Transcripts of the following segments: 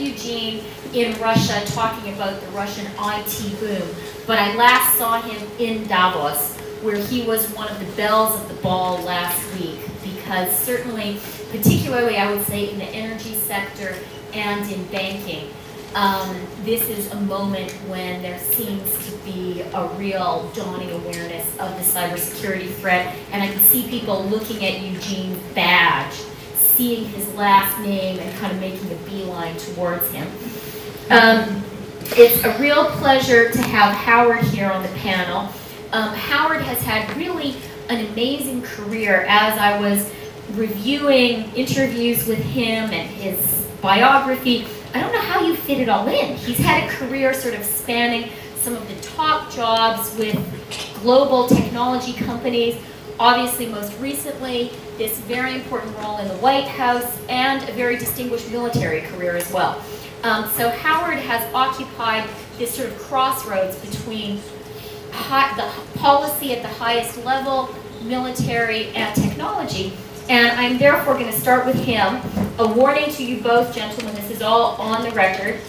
Eugene in Russia talking about the Russian IT boom, but I last saw him in Davos, where he was one of the belles of the ball last week, because certainly, particularly I would say in the energy sector and in banking, this is a moment when there seems to be a real dawning awareness of the cybersecurity threat, and I can see people looking at Eugene's badge, seeing his last name and kind of making a beeline towards him. It's a real pleasure to have Howard here on the panel. Howard has had really an amazing career. As I was reviewing interviews with him and his biography, I don't know how you fit it all in. He's had a career sort of spanning some of the top jobs with global technology companies, obviously most recently this very important role in the White House, and a very distinguished military career as well. So Howard has occupied this sort of crossroads between the policy at the highest level, military, and technology. And I'm therefore going to start with him. A warning to you both, gentlemen, this is all on the record.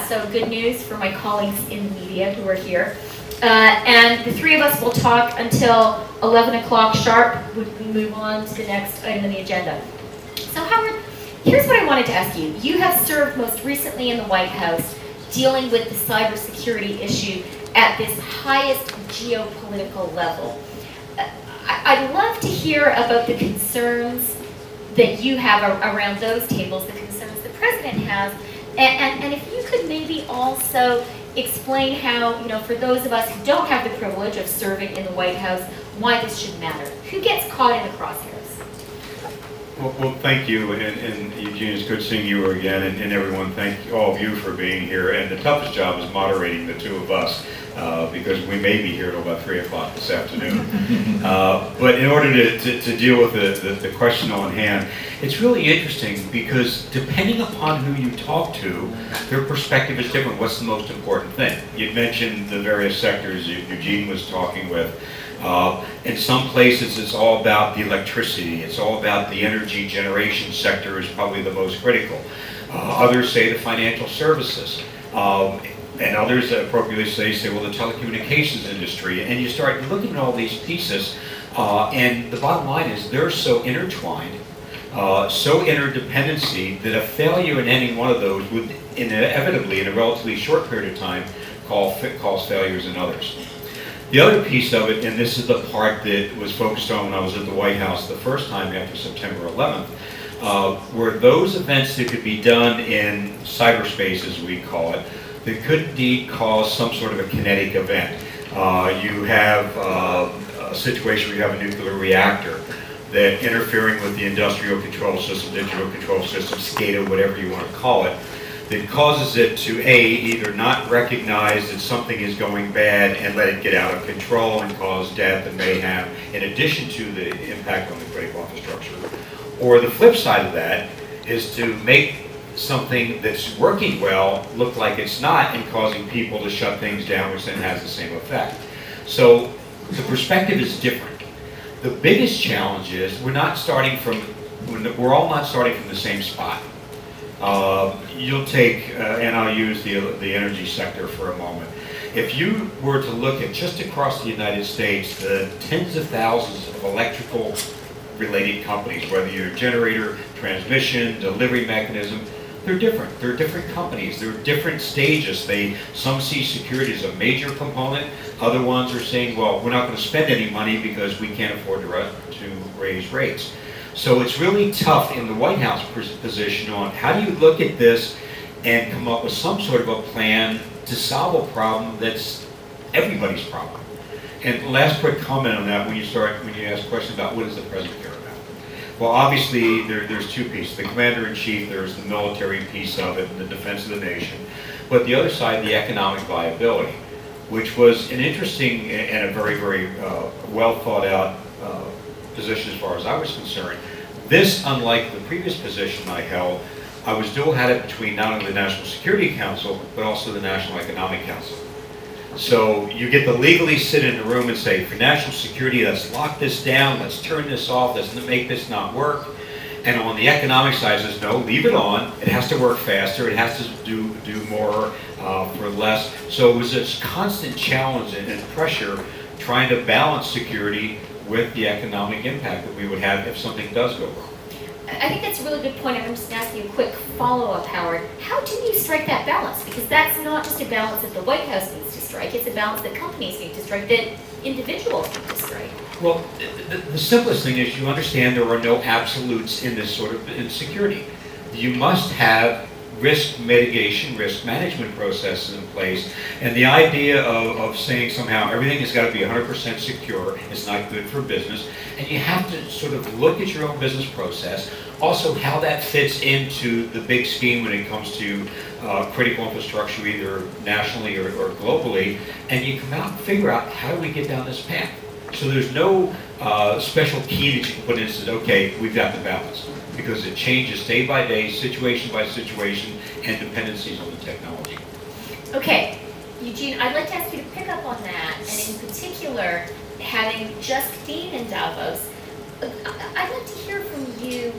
So good news for my colleagues in the media who are here. And the three of us will talk until 11 o'clock sharp. We move on to the next item on the agenda. So Howard, here's what I wanted to ask you. You have served most recently in the White House dealing with the cybersecurity issue at this highest geopolitical level. I'd love to hear about the concerns that you have around those tables, the concerns the President has, and if you could maybe also explain how, you know, for those of us who don't have the privilege of serving in the White House, why this should matter. Who gets caught in the crosshairs? Well, thank you, and Eugene, it's good seeing you again, and everyone, thank all of you for being here. And the toughest job is moderating the two of us, because we may be here till about 3 o'clock this afternoon. But in order to deal with the question on hand, it's really interesting because depending upon who you talk to, their perspective is different. What's the most important thing? You mentioned the various sectors Eugene was talking with. In some places it's all about the electricity, it's all about the energy generation sector is probably the most critical. Others say the financial services. And others appropriately say, well, the telecommunications industry. And you start looking at all these pieces, and the bottom line is they're so intertwined, so interdependency, that a failure in any one of those would inevitably, in a relatively short period of time, cause failures in others. The other piece of it, and this is the part that was focused on when I was at the White House the first time after September 11th, were those events that could be done in cyberspace, as we call it, that could indeed cause some sort of a kinetic event. You have a situation where you have a nuclear reactor that interfering with the industrial control system, digital control system, SCADA, whatever you want to call it, that causes it to either not recognize that something is going bad and let it get out of control and cause death and mayhem, in addition to the impact on the critical infrastructure. Or the flip side of that is to make something that's working well look like it's not, and causing people to shut things down, which then has the same effect. So the perspective is different. The biggest challenge is we're all not starting from the same spot. You'll take, and I'll use the energy sector for a moment. If you were to look at just across the United States, the tens of thousands of electrical related companies, whether you're generator, transmission, delivery mechanism, they're different. They're different companies. They're different stages. Some see security as a major component. Other ones are saying, well, we're not going to spend any money because we can't afford to raise rates. So it's really tough in the White House position on how do you look at this and come up with some sort of a plan to solve a problem that's everybody's problem. And last quick comment on that, when you ask questions about what does the President care about? Well, obviously there's two pieces. The Commander-in-Chief, there's the military piece of it, and the defense of the nation. But the other side, the economic viability, which was an interesting and a very, very well thought out position as far as I was concerned. This, unlike the previous position I held, I was dual-hatted between not only the National Security Council, but also the National Economic Council. So you get to legally sit in a room and say, for national security, let's lock this down, let's turn this off, let's make this not work. And on the economic side, says no, leave it on. It has to work faster. It has to do more for less. So it was this constant challenge and pressure trying to balance security with the economic impact that we would have if something does go wrong. I think that's a really good point. I'm just going to ask you a quick follow-up, Howard. How do you strike that balance? Because that's not just a balance that the White House needs to strike. It's a balance that companies need to strike, that individuals need to strike. Well, the simplest thing is you understand there are no absolutes in this sort of security. You must have risk mitigation, risk management processes in place, and the idea of saying somehow everything has got to be 100% secure is not good for business, and you have to sort of look at your own business process, also how that fits into the big scheme when it comes to critical infrastructure, either nationally or globally, and you come out and figure out how do we get down this path. So there's no special key that you can put in and say, okay, we've got the balance. Because it changes day by day, situation by situation, and dependencies on the technology. Okay, Eugene, I'd like to ask you to pick up on that, and in particular, having just been in Davos, I'd like to hear from you,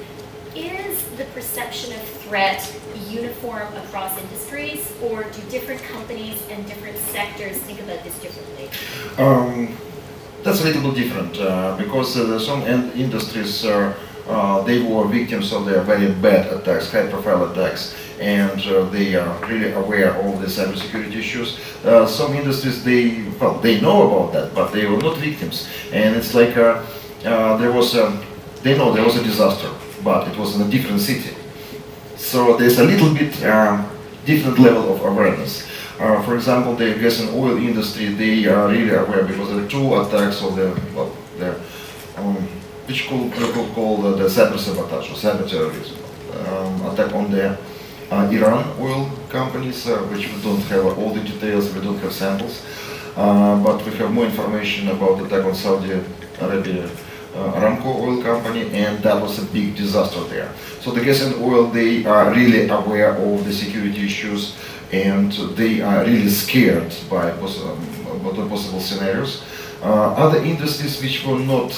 is the perception of threat uniform across industries, or do different companies and different sectors think about this differently? That's a little bit different, because some industries they were victims of their very bad attacks, high-profile attacks, and they are really aware of the cybersecurity issues. Some industries, they know about that, but they were not victims. And it's like they know there was a disaster, but it was in a different city. So there's a little bit different level of awareness. For example, the gas and oil industry, they are really aware because there are two attacks of which could call the cyber sabotage or cyber terrorism. Attack on the Iran oil companies, which we don't have all the details, we don't have samples, but we have more information about the attack on Saudi Arabia Aramco oil company, and that was a big disaster there. So the gas and oil, they are really aware of the security issues, and they are really scared by the possible scenarios. Other industries which were not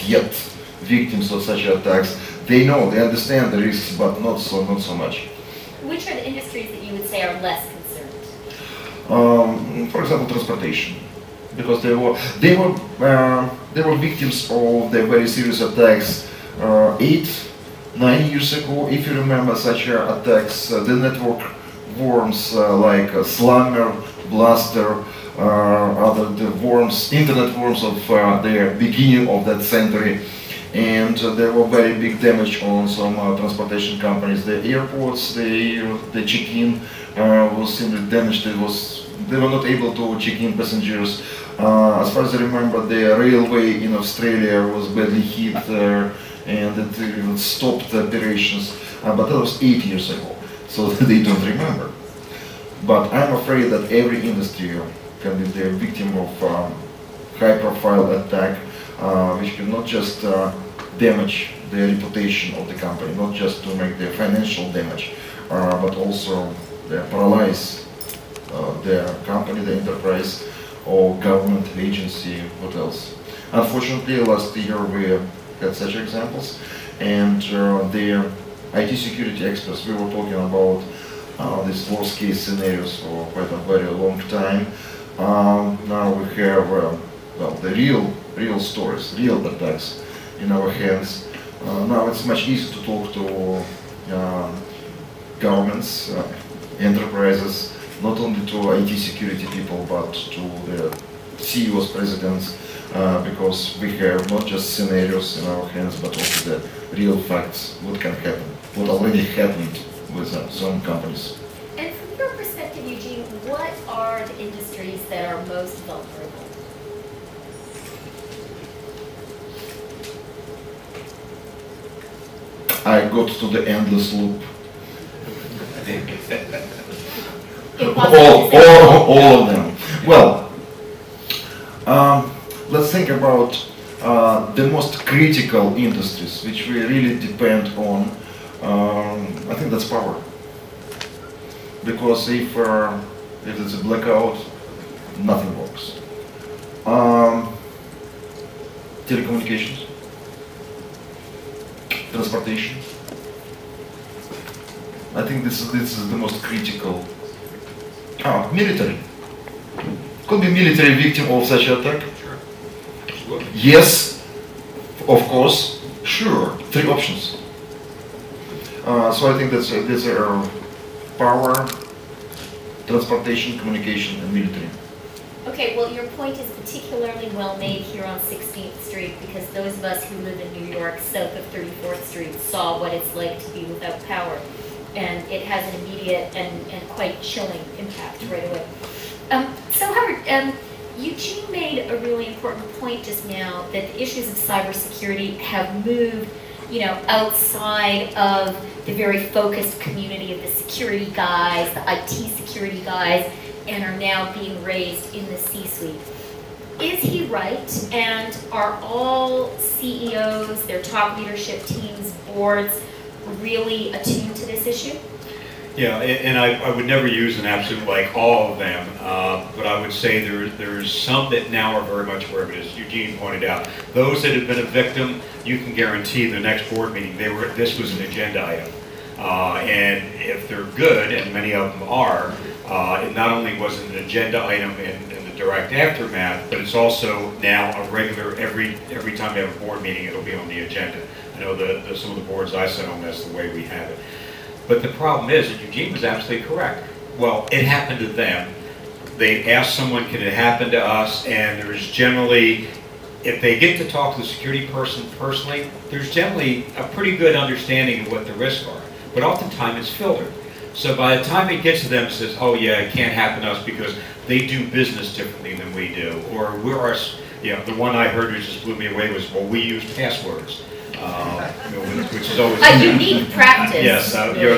yet victims of such attacks, they know, they understand the risks, but not so much. Which are the industries that you would say are less concerned? For example, transportation, because they were victims of the very serious attacks 8-9 years ago. If you remember such attacks, the network worms like Slammer, Blaster, the worms, internet worms of the beginning of that century, and there were very big damage on some transportation companies. The airports, the check-in was simply damaged. They were not able to check in passengers. As far as I remember, the railway in Australia was badly hit and it stopped operations, but that was 8 years ago, so they don't remember. But I'm afraid that every industry can be the victim of high-profile attack, which can not just damage the reputation of the company, not just to make the financial damage, but also paralyze the company, the enterprise, or government agency, what else. Unfortunately, last year we had such examples, and the IT security experts, we were talking about these worst-case scenarios for quite a very long time. Now we have the real stories, real attacks in our hands. Now it's much easier to talk to governments, enterprises, not only to IT security people, but to the CEOs, presidents, because we have not just scenarios in our hands, but also the real facts, what can happen, what already happened with some companies. And from your perspective, Eugene, what are the industries that are most vulnerable? I got to the endless loop. all of them. Well, let's think about the most critical industries which we really depend on. I think that's power. Because if it's a blackout, nothing works. Telecommunications, transportation. I think this is the most critical. Military. Could be military victim of such attack. Sure. Yes, of course, sure. 3 options. So I think that's power, transportation, communication, and military. Okay, well, your point is particularly well made here on 16th Street, because those of us who live in New York, south of 34th Street, saw what it's like to be without power. And it has an immediate and quite chilling impact right away. So Howard, Eugene made a really important point just now, that the issues of cybersecurity have moved, outside of the very focused community of the security guys, the IT security guys, and are now being raised in the C-suite. Is he right? And are all CEOs, their top leadership teams, boards, really attuned to this issue? Yeah, and I would never use an absolute like all of them, but I would say there's some that now are very much aware of it, as Eugene pointed out. Those that have been a victim, you can guarantee the next board meeting this was an agenda item. And if they're good, and many of them are, it not only was an agenda item in the direct aftermath, but it's also now a regular, every time we have a board meeting, it'll be on the agenda. I know that some of the boards I sit on, that's the way we have it. But the problem is, and Eugene was absolutely correct, well, it happened to them. They asked someone, can it happen to us? And there's generally, if they get to talk to the security person personally, there's generally a pretty good understanding of what the risks are. But oftentimes it's filtered. So by the time it gets to them, it says, oh yeah, it can't happen to us because they do business differently than we do. Or the one I heard that just blew me away was, well, we use passwords. Which is always a unique practice. Yes,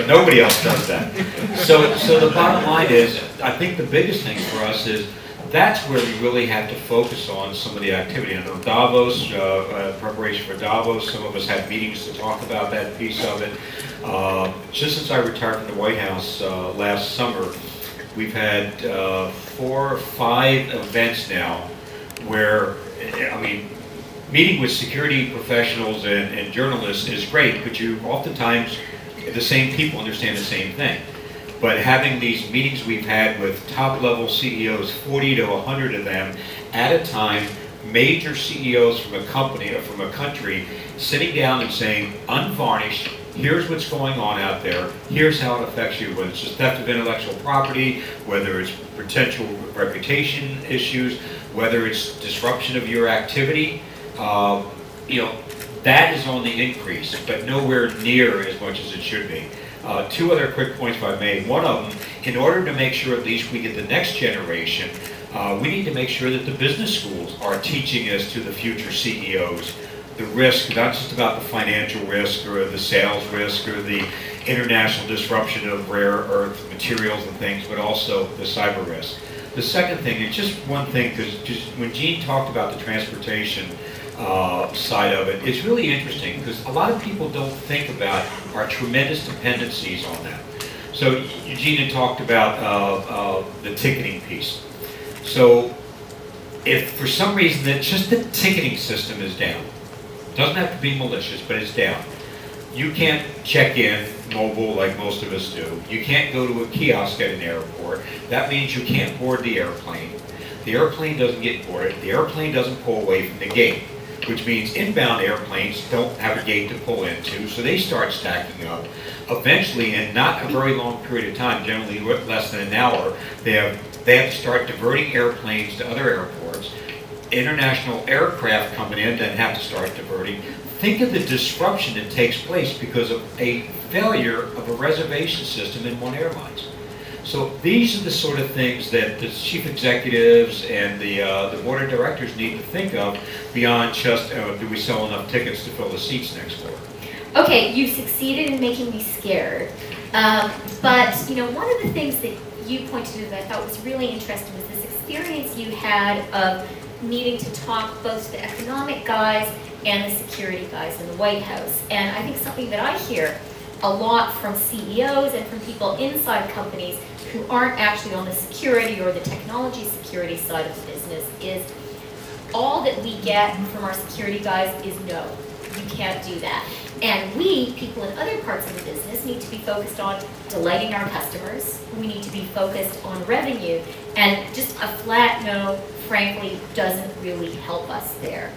nobody else does that. So the bottom line is, I think the biggest thing for us is that's where we really have to focus on some of the activity. I know Davos, preparation for Davos, some of us had meetings to talk about that piece of it. Just since I retired from the White House last summer, we've had 4 or 5 events now where, meeting with security professionals and journalists is great, but you oftentimes, the same people understand the same thing. But having these meetings we've had with top-level CEOs, 40 to 100 of them, at a time, major CEOs from a company or from a country, sitting down and saying, unvarnished, here's what's going on out there, here's how it affects you, whether it's just theft of intellectual property, whether it's potential reputation issues, whether it's disruption of your activity. That is on the increase, but nowhere near as much as it should be. 2 other quick points if I may. One of them, in order to make sure at least we get the next generation, we need to make sure that the business schools are teaching us to the future CEOs the risk, not just about the financial risk or the sales risk or the international disruption of rare earth materials and things, but also the cyber risk. The second thing is just one thing, because when Gene talked about the transportation side of it, it's really interesting because a lot of people don't think about our tremendous dependencies on that. So Eugene had talked about the ticketing piece. So if for some reason that just the ticketing system is down, it doesn't have to be malicious, but it's down. You can't check in mobile like most of us do. You can't go to a kiosk at an airport. That means you can't board the airplane. The airplane doesn't get boarded. The airplane doesn't pull away from the gate, which means inbound airplanes don't have a gate to pull into, so they start stacking up. Eventually, in not a very long period of time, generally less than an hour, they have to start diverting airplanes to other airports. International aircraft coming in then have to start diverting. Think of the disruption that takes place because of a failure of a reservation system in one airline. So these are the sort of things that the chief executives and the board of directors need to think of beyond just do we sell enough tickets to fill the seats next quarter. Okay, you succeeded in making me scared. But one of the things that you pointed to that I thought was really interesting was this experience you had of needing to talk both to the economic guys and the security guys in the White House. And I think something that I hear a lot from CEOs and from people inside companies who aren't actually on the security or the technology security side of the business is all that we get from our security guys is no. You can't do that. And we, people in other parts of the business, need to be focused on delighting our customers. We need to be focused on revenue. And just a flat no, frankly, doesn't really help us there.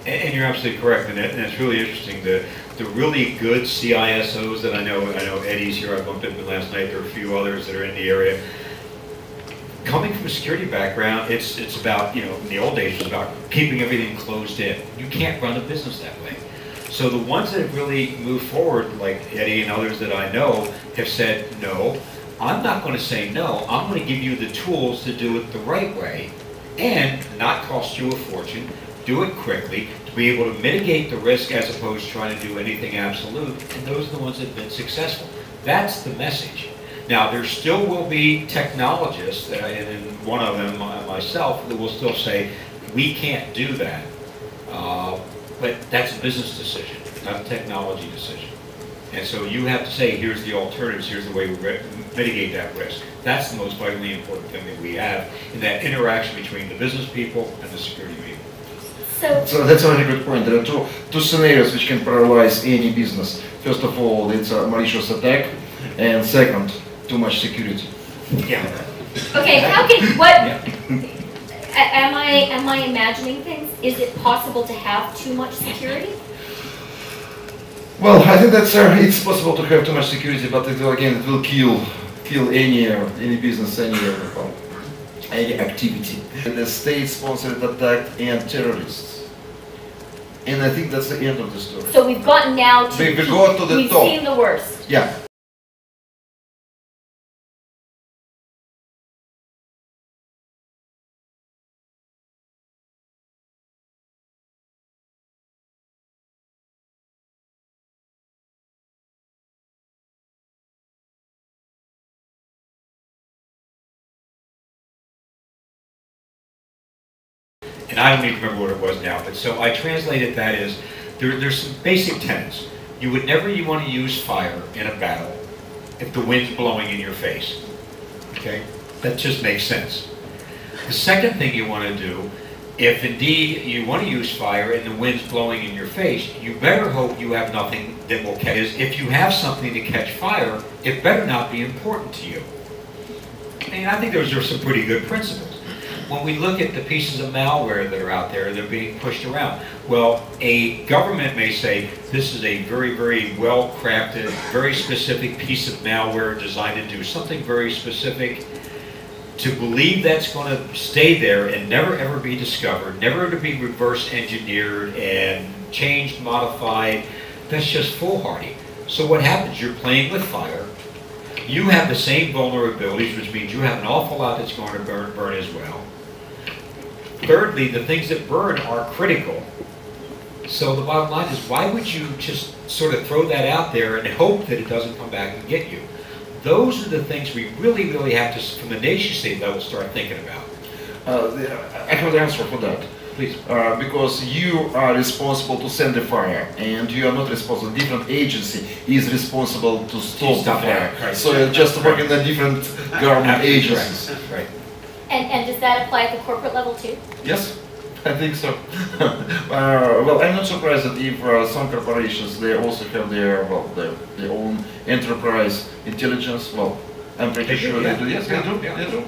And you're absolutely correct, and it's really interesting. The really good CISOs that I know Eddie's here, I bumped into him last night, there are a few others that are in the area. Coming from a security background, it's about, in the old days, it was about keeping everything closed in. You can't run a business that way. So the ones that have really moved forward, like Eddie and others that I know, have said, no, I'm not going to say no, I'm going to give you the tools to do it the right way and not cost you a fortune, do it quickly, to be able to mitigate the risk as opposed to trying to do anything absolute, and those are the ones that have been successful. That's the message. Now, there still will be technologists, and one of them, myself, that will still say, we can't do that. But that's a business decision, not a technology decision. And so you have to say, here's the alternatives, here's the way we mitigate that risk. That's the most vitally important thing that we have in that interaction between the business people and the security people. So that's a very good point. There are two scenarios which can paralyze any business. First of all, it's a malicious attack, and second, too much security. Yeah. Okay, how can, what, am I imagining things? Is it possible to have too much security? Well, I think that's it's possible to have too much security, but it will kill any business, any activity. And the state-sponsored attack and terrorists. And I think that's the end of the story. So we've gotten now to we got to the we've top. Seen the worst. Yeah. And I don't even remember what it was now, but so I translated that as, there's some basic tenets. You would never want to use fire in a battle if the wind's blowing in your face. Okay? That just makes sense. The second thing you want to do, if indeed you want to use fire and the wind's blowing in your face, you better hope you have nothing that will catch. If you have something to catch fire, it better not be important to you. And I think those are some pretty good principles. When we look at the pieces of malware that are out there, they're being pushed around. Well, a government may say, this is a very, very well-crafted, very specific piece of malware designed to do something very specific. To believe that's going to stay there and never ever be discovered, never to be reverse engineered and changed, modified, that's just foolhardy. So what happens? You're playing with fire. You have the same vulnerabilities, which means you have an awful lot that's going to burn as well. Thirdly, the things that burn are critical. So the bottom line is, why would you just sort of throw that out there and hope that it doesn't come back and get you? Those are the things we really, really have to, from the nation state level, start thinking about. I have the answer for that. Please. Because you are responsible to send the fire, and you are not responsible. A different agency is responsible to stop the fire. Right. So you're just working in different government agencies. Right. And does that apply at the corporate level too? Yes, I think so. Well, I'm not surprised that if some corporations, they also have their own enterprise intelligence. Well, I'm pretty sure they do. Yes, they do.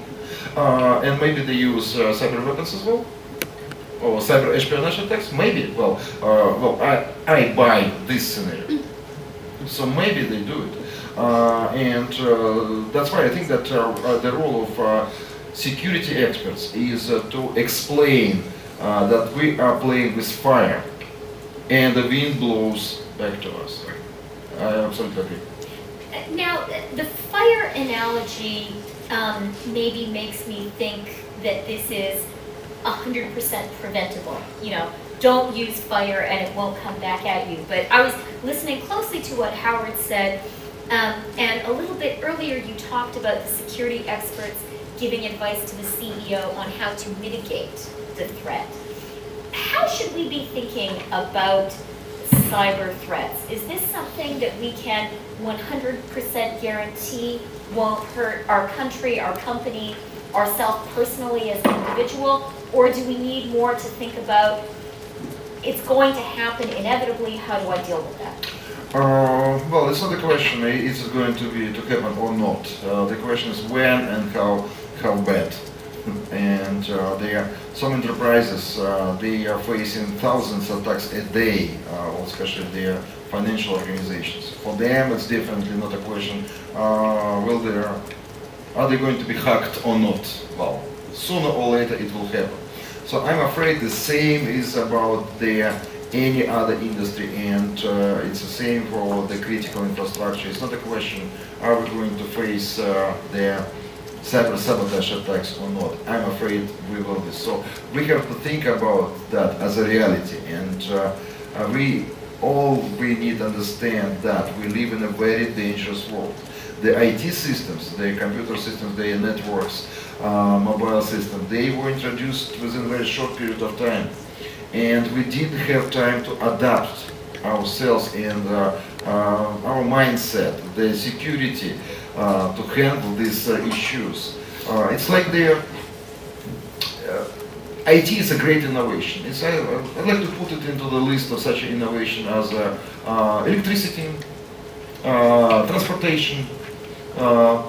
And maybe they use cyber weapons as well, or cyber espionage attacks. Maybe. Well, I buy this scenario. So maybe they do it, and that's why I think that the role of security experts is to explain that we are playing with fire and the wind blows back to us. I absolutely agree. Now, the fire analogy maybe makes me think that this is 100% preventable. You know, don't use fire and it won't come back at you. But I was listening closely to what Howard said, and a little bit earlier you talked about the security experts giving advice to the CEO on how to mitigate the threat. How should we be thinking about cyber threats? Is this something that we can 100% guarantee won't hurt our country, our company, ourselves personally as an individual? Or do we need more to think about it's going to happen inevitably. How do I deal with that? Well, it's not a question, is it going to happen or not. The question is when and how bad. And there are some enterprises, they are facing thousands of attacks a day, especially their financial organizations. For them, it's definitely not a question, are they going to be hacked or not? Well, sooner or later it will happen. So I'm afraid the same is about any other industry, and it's the same for the critical infrastructure. It's not a question, are we going to face the cyber sabotage attacks or not. I'm afraid we will be. So we have to think about that as a reality, and we need to understand that we live in a very dangerous world. The IT systems, the computer systems, the networks, mobile systems, they were introduced within a very short period of time, and we didn't have time to adapt ourselves and our mindset, the security, to handle these issues. It's like IT is a great innovation. I'd like to put it into the list of such an innovation as electricity, transportation,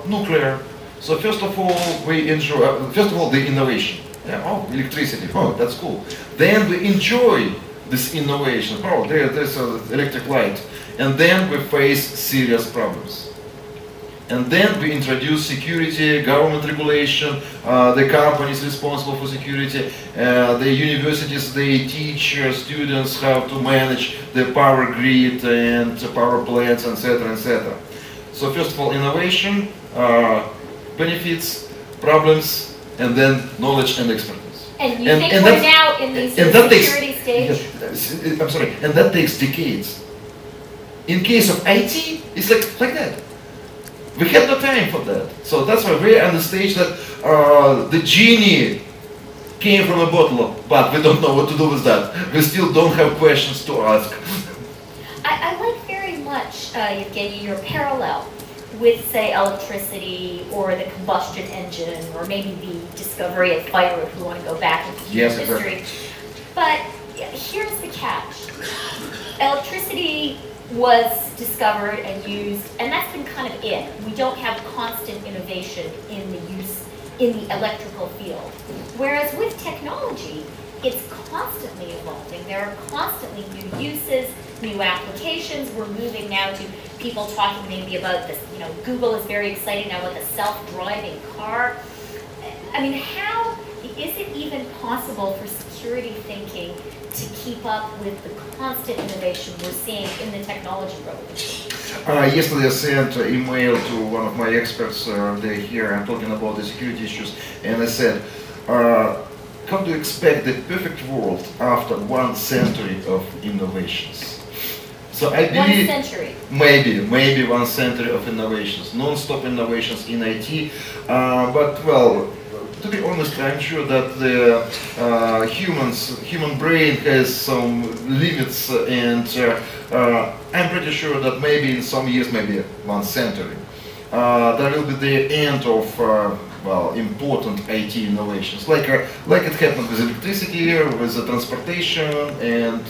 nuclear. So first of all, we enjoy, the innovation. Yeah, oh, electricity, oh, that's cool. Then we enjoy this innovation. Oh, there's an electric light. And then we face serious problems. And then we introduce security, government regulation, the companies responsible for security, the universities, they teach students how to manage the power grid and power plants, etc., etc. So first of all, innovation, benefits, problems, and then knowledge and expertise. And you think we're now in the security stage? Yes, I'm sorry, and that takes decades. In case of IT, it's like that. We have no time for that. So that's why we're on the stage that the genie came from a bottle, but we don't know what to do with that. We still don't have questions to ask. I like very much, Evgeny, your parallel with, say, electricity or the combustion engine, or maybe the discovery of fire if we want to go back into history. Exactly. But here's the catch. Electricity was discovered and used, and that's been kind of it. We don't have constant innovation in the electrical field. Whereas with technology, it's constantly evolving. There are constantly new uses, new applications. We're moving now to people talking maybe about this, Google is very excited now with a self-driving car. I mean, how is it even possible for security thinking to keep up with the constant innovation we're seeing in the technology revolution? Yesterday I sent an email to one of my experts here. I'm talking about the security issues, and I said, come to expect the perfect world after 1 century of innovations. So I believe 1 century. Maybe 1 century of innovations, non-stop innovations in IT. But well, to be honest, I'm sure that the human brain has some limits, and I'm pretty sure that maybe in some years, maybe 1 century, that will be the end of important IT innovations, like it happened with electricity, with the transportation, and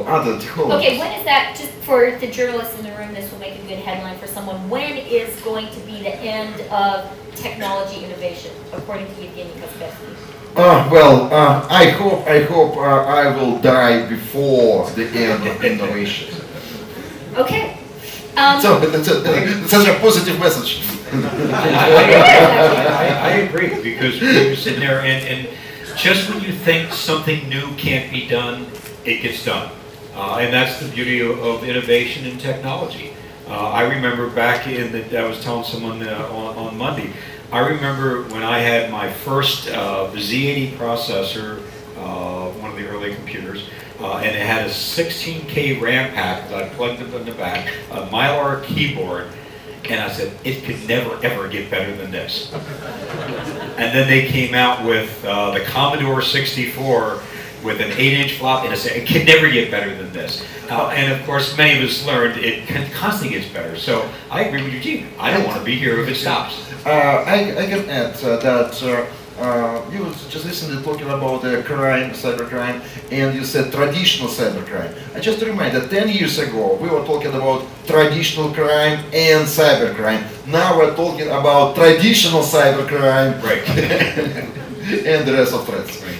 other technologies. Okay, when is that? Just for the journalists in the room, this will make a good headline for someone. When is going to be the end of technology innovation, according to Eugene Kaspersky? I hope I will die before the end of innovation. Okay. So that's such a positive message. I agree, because you're sitting there and just when you think something new can't be done, it gets done. And that's the beauty of innovation and technology. I remember back I was telling someone on Monday, I remember when I had my first Z80 processor, one of the early computers, and it had a 16K RAM pack that I plugged up in the back, a Mylar keyboard, and I said, it could never ever get better than this. And then they came out with the Commodore 64 with an 8-inch flop, and I said, it can never get better than this. And of course, many of us learned it constantly gets better. So I agree with Eugene. I don't want to be here if it stops. I can add that you just recently talking about crime, cybercrime, and you said traditional cybercrime. I just remind that 10 years ago we were talking about traditional crime and cybercrime. Now we're talking about traditional cybercrime, Right. and the rest of threats. Right.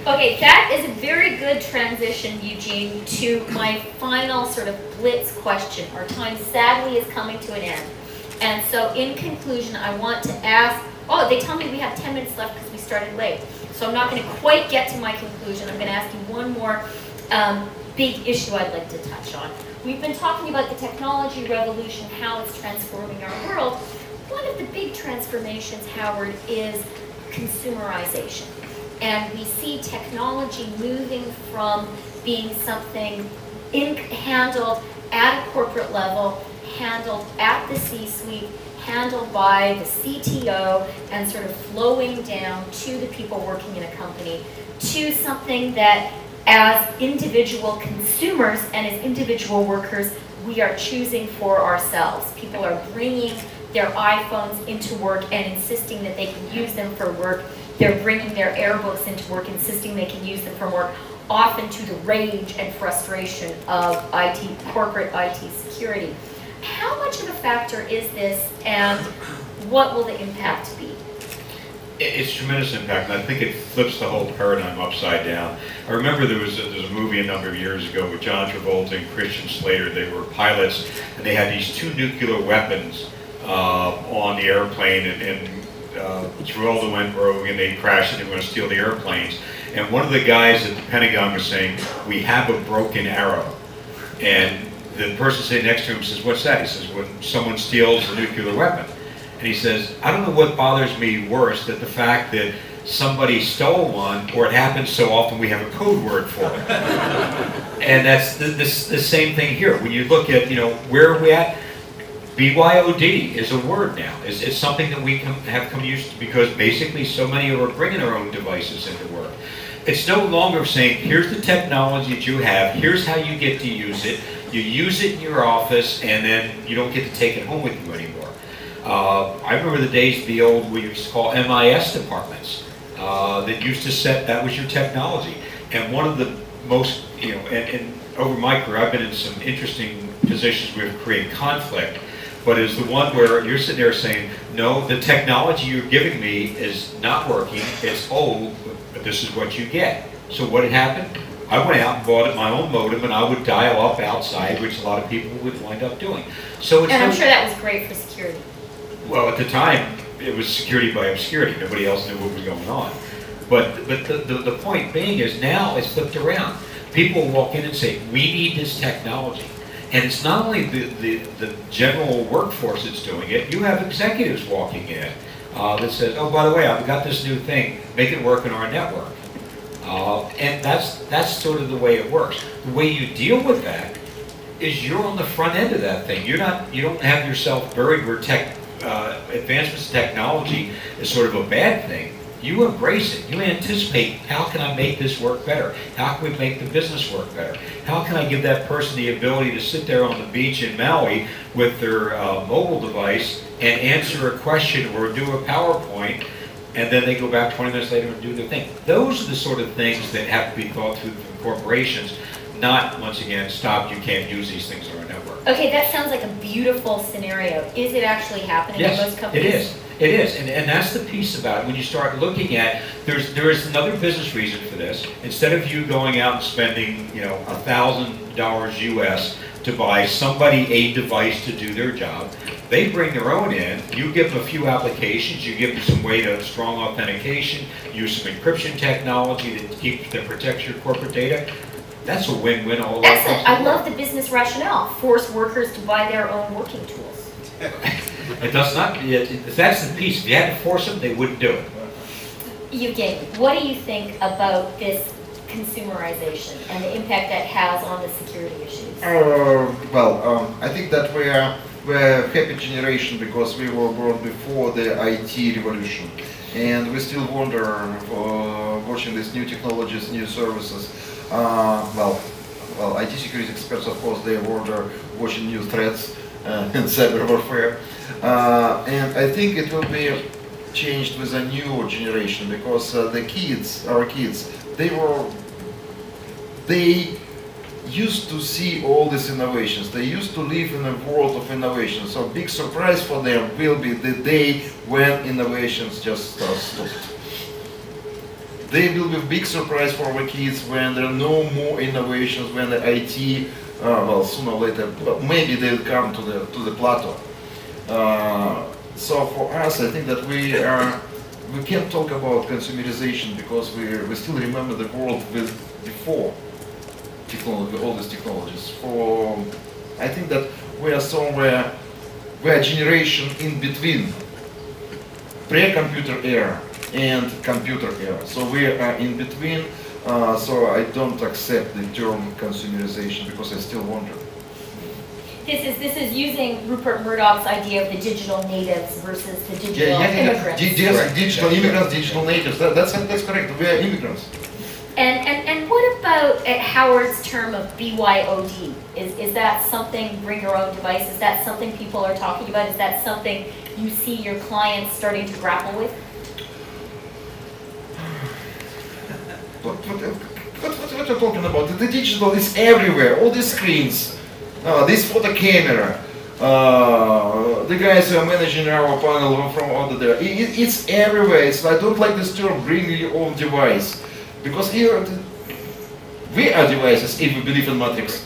Okay, that is a very good transition, Eugene, to my final sort of blitz question. Our time sadly is coming to an end. And so in conclusion, I want to ask, oh, they tell me we have 10 minutes left because we started late. So I'm not going to quite get to my conclusion. I'm going to ask you one more big issue I'd like to touch on. We've been talking about the technology revolution, how it's transforming our world. One of the big transformations, Howard, is consumerization. And we see technology moving from being something handled at a corporate level, handled at the C-suite, handled by the CTO, and sort of flowing down to the people working in a company, to something that as individual consumers and as individual workers, we are choosing for ourselves. People are bringing their iPhones into work and insisting that they can use them for work. They're bringing their AirBooks into work, insisting they can use them for work, often to the rage and frustration of corporate IT security. How much of a factor is this, and what will the impact be? It's tremendous impact, and I think it flips the whole paradigm upside down. I remember there was a movie a number of years ago with John Travolta and Christian Slater. They were pilots, and they had these 2 nuclear weapons on the airplane, and Travolta went rogue, and they crashed, and they were going to steal the airplanes. And one of the guys at the Pentagon was saying, "We have a broken arrow." And the person sitting next to him says, "What's that?" He says, "When someone steals a nuclear weapon." And he says, "I don't know what bothers me worse than the fact that somebody stole one, or it happens so often we have a code word for it." And that's the same thing here. When you look at, where are we at? BYOD is a word now. It's something that we have come used to, because basically so many are bringing their own devices into work. It's no longer saying, here's the technology that you have, here's how you get to use it. You use it in your office, and then you don't get to take it home with you anymore. I remember the days of the old, we used to call MIS departments, that used to set, that was your technology. And one of the most, and over my career, I've been in some interesting positions where we've created conflict, but it's the one where you're sitting there saying, no, the technology you're giving me is not working, it's old, but this is what you get. So what had happened? I went out and bought my own modem, and I would dial up outside, which a lot of people would wind up doing. So it's, and I'm sure that was great for security. Well, at the time, it was security by obscurity. Nobody else knew what was going on. But the point being is, now it's flipped around. People walk in and say, we need this technology. And it's not only the general workforce that's doing it. You have executives walking in that says, oh, by the way, I've got this new thing. Make it work in our network. And that's sort of the way it works. The way you deal with that is you're on the front end of that thing. You don't have yourself buried where advancements in technology is sort of a bad thing. You embrace it. You anticipate, how can I make this work better? How can we make the business work better? How can I give that person the ability to sit there on the beach in Maui with their mobile device and answer a question or do a PowerPoint, and then they go back 20 minutes later and do their thing? Those are the sort of things that have to be thought through from corporations, not, once again, stop, you can't use these things on our network. Okay, that sounds like a beautiful scenario. Is it actually happening in most companies? It is. It is, and that's the piece about it. When you start looking at, there is another business reason for this. Instead of you going out and spending, $1,000 US to buy somebody a device to do their job, they bring their own in. You give them a few applications. You give them some way to strong authentication. Use some encryption technology that protects your corporate data. That's a win-win all the way. Excellent. I love the business rationale. Force workers to buy their own working tools. It does not. That's the piece. If you had to force them, they wouldn't do it. Eugene, what do you think about this consumerization and the impact that has on the security issues? I think that we're a happy generation because we were born before the IT revolution, and we still wonder, watching these new technologies, new services. IT security experts, of course, they wonder watching new threats in cyber warfare. And I think it will be changed with a new generation, because the kids, our kids, they used to see all these innovations. They used to live in a world of innovation. So big surprise for them will be the day when innovations just stopped. They will be a big surprise for our kids when there are no more innovations, when the IT, well, sooner or later, maybe they'll come to the plateau. So for us, I think that we can't talk about consumerization, because we still remember the world before technology, all these technologies. I think that we are somewhere, we are a generation in between pre-computer era and computer era. So we are in between. So I don't accept the term consumerization, because I still wonder. This is using Rupert Murdoch's idea of the digital natives versus the digital immigrants. Digital immigrants, digital natives. That's correct. We are immigrants. And what about Howard's term of BYOD? Is that something, bring your own device? Is that something people are talking about? Is that something you see your clients starting to grapple with? What you're talking about? The digital is everywhere. All these screens, this photo camera, the guys who are managing our panel from over there. It's everywhere. I don't like this term, bring your own device. Because here, we are devices if we believe in Matrix.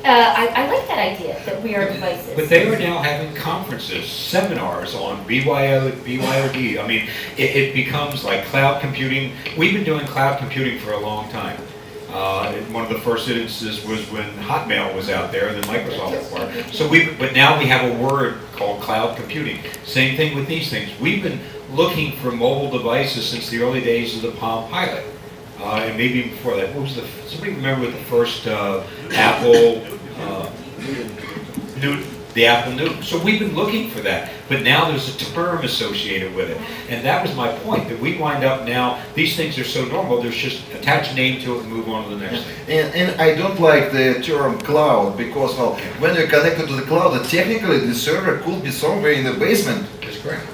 I like that idea, that we are devices. But they are now having conferences, seminars on BYOD. I mean, it becomes like cloud computing. We've been doing cloud computing for a long time. One of the first instances was when Hotmail was out there, and then Microsoft acquired. So but now we have a word called cloud computing. Same thing with these things. We've been looking for mobile devices since the early days of the Palm Pilot, and maybe even before that. What was somebody remember what the first Apple Newton? The Apple Newton. So we've been looking for that, but now there's a term associated with it, and that was my point. That we wind up now, these things are so normal. There's just attach a name to it and move on to the next thing. And I don't like the term cloud, because well, when you're connected to the cloud, technically the server could be somewhere in the basement. That's correct.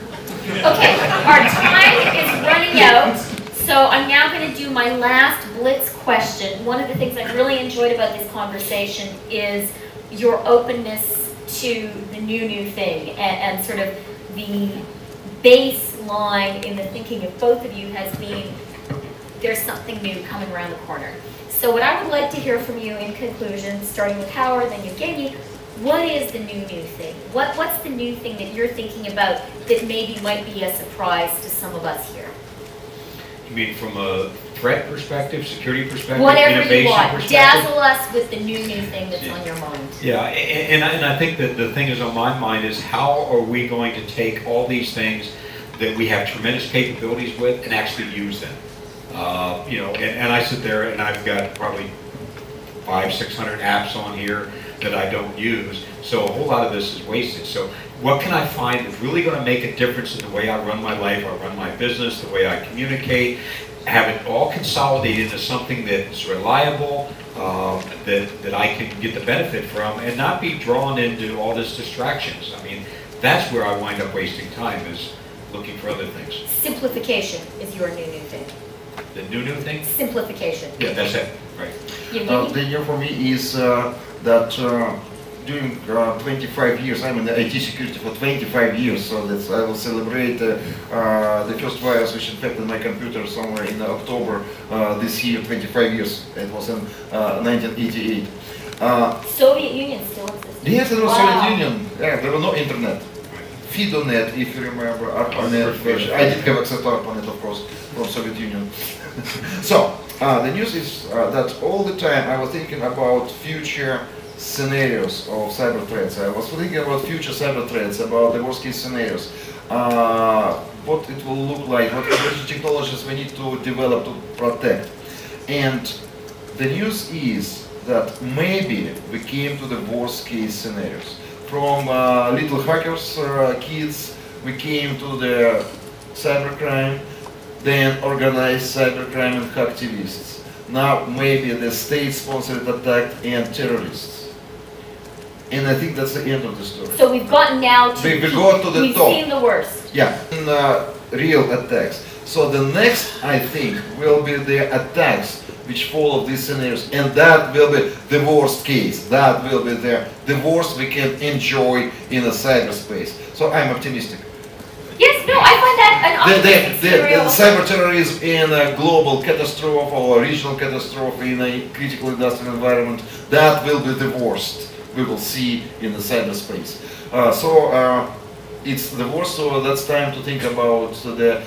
Okay, our time is running out, so I'm now going to do my last blitz question. One of the things I've really enjoyed about this conversation is your openness to the new thing, and sort of the baseline in the thinking of both of you has been there's something new coming around the corner. So what I would like to hear from you in conclusion, starting with Howard, then Evgeny, what is the new thing? What's the new thing that you're thinking about that maybe might be a surprise to some of us here? You mean from a threat perspective, security perspective, whatever innovation you want. perspective? Dazzle us with the new thing that's on your mind. Yeah, and I think that the thing is on my mind is how are we going to take all these things that we have tremendous capabilities with and actually use them? You know, and I sit there and I've got probably 500-600 apps on here that I don't use, so a whole lot of this is wasted. So what can I find that's really going to make a difference in the way I run my life, I run my business, the way I communicate, have it all consolidated into something that's reliable, that I can get the benefit from, and not be drawn into all this distractions. I mean, that's where I wind up wasting time, is looking for other things. Simplification is your new thing. The new thing? Simplification. Yeah, that's it, right. The new for me is that during 25 years, I'm in the IT security for 25 years, so that I will celebrate the first virus which infected my computer somewhere in October this year, 25 years. It was in 1988. Soviet Union still exists. Yes, it was Soviet Union. Yeah, there was no internet. Fidonet, if you remember, ARPANET version. I did have access to ARPANET, of course, from Soviet Union. So, the news is that all the time I was thinking about future scenarios of cyber threats. I was thinking about future cyber threats, about the worst case scenarios. What it will look like, what emerging technologies we need to develop to protect. And the news is that maybe we came to the worst case scenarios. From little hackers, kids, we came to the cybercrime, then organized cybercrime and hacktivists. Now maybe the state-sponsored attack and terrorists. And I think that's the end of the story. So we've gotten now to We got to the we've top. seen the worst. Yeah, in, real attacks. So the next, I think, will be the attacks which follow these scenarios, and that will be the worst case. That will be the worst we can enjoy in a cyberspace. So I'm optimistic. Yes, no, I find that an optimistic The scenario. cyber terrorism in a global catastrophe or a regional catastrophe in a critical industrial environment, that will be the worst we will see in the cyberspace. It's the worst, so that's time to think about the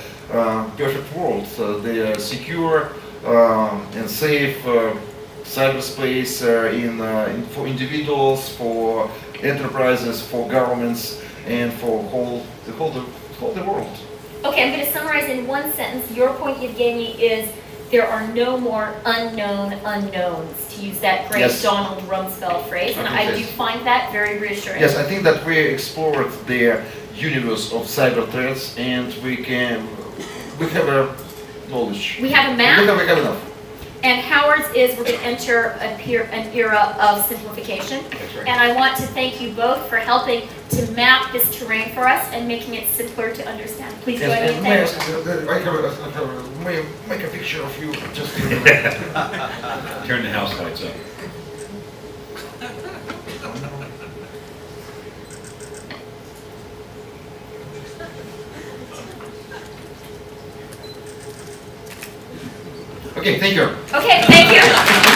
perfect world, the secure and safe cyberspace for individuals, for enterprises, for governments, and for the whole world. Okay, I'm going to summarize in one sentence. Your point, Yevgeny, is there are no more unknown unknowns, to use that great Yes. Donald Rumsfeld phrase, and I do find that very reassuring. Yes, I think that we explored the universe of cyber threats, and we have a knowledge. We have a map. We have enough. And Howard's is we're going to enter an era of simplification. That's right. And I want to thank you both for helping to map this terrain for us and making it simpler to understand. Please join me in May thanking. I make a picture of you just Turn the house lights up. Okay, thank you. Okay, thank you.